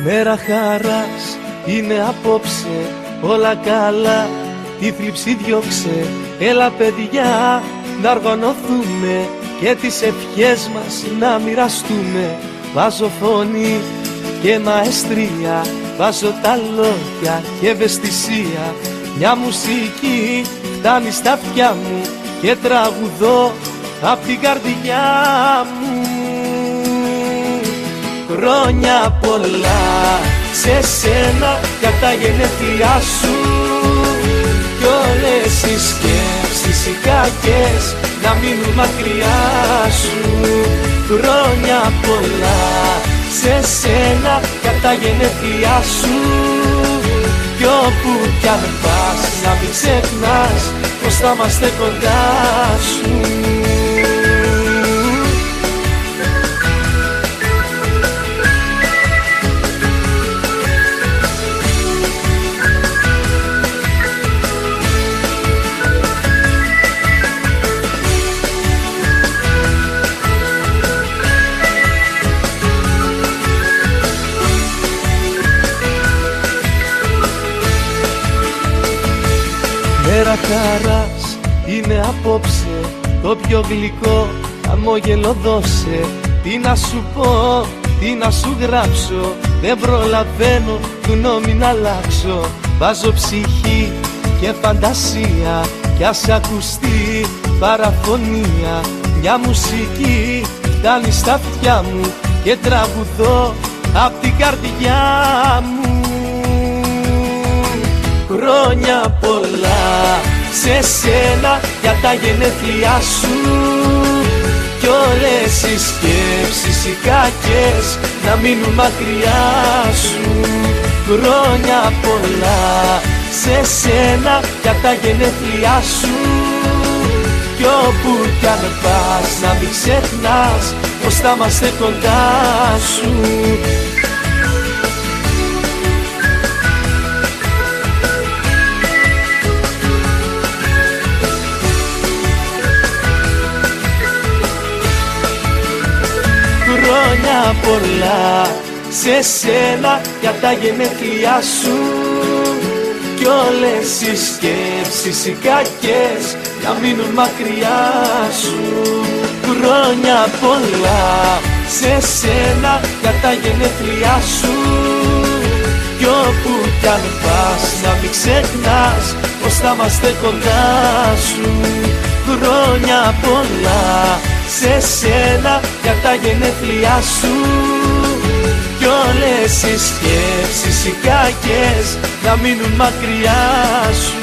Μέρα χαράς είναι απόψε, όλα καλά, τη θλίψη διώξε. Έλα παιδιά να οργανωθούμε και τις ευχές μας να μοιραστούμε. Βάζω φωνή και μαεστρία, βάζω τα λόγια και ευαισθησία. Μια μουσική φτάνει στα αυτιά μου και τραγουδώ απ' την καρδιά μου. Χρόνια πολλά σε σένα για τα γενέθλιά σου κι όλες οι σκέψεις οι κακές να μείνουν μακριά σου. Χρόνια πολλά σε σένα για τα γενέθλιά σου κι όπου κι αν πας να μην ξεχνάς πως θα είμαστε κοντά σου. Μέρα χαράς είναι απόψε, το πιο γλυκό χαμόγελο δώσε. Τι να σου πω, τι να σου γράψω, δεν προλαβαίνω γνώμη να αλλάξω. Βάζω ψυχή και φαντασία κι ας ακουστεί παραφωνία. Μια μουσική φτάνει στα αυτιά μου και τραγουδώ απ' την καρδιά μου. Χρόνια πολλά σε σένα για τα γενέθλιά σου κι όλες οι σκέψεις οι κακές να μείνουν μακριά σου. Χρόνια πολλά σε σένα για τα γενέθλιά σου κι όπου κι αν πας να μην ξεχνάς πως θα είμαστε κοντά σου. Χρόνια πολλά σε σένα για τα γενέθλιά σου κι όλες οι σκέψεις οι κακές να μείνουν μακριά σου. Χρόνια πολλά σε σένα για τα γενέθλιά σου κι όπου κι αν πας να μην ξεχνάς πως θα είμαστε κοντά σου. Χρόνια πολλά σε σένα για τα γενέθλιά σου κι όλες οι σκέψεις οι κακές να μείνουν μακριά σου.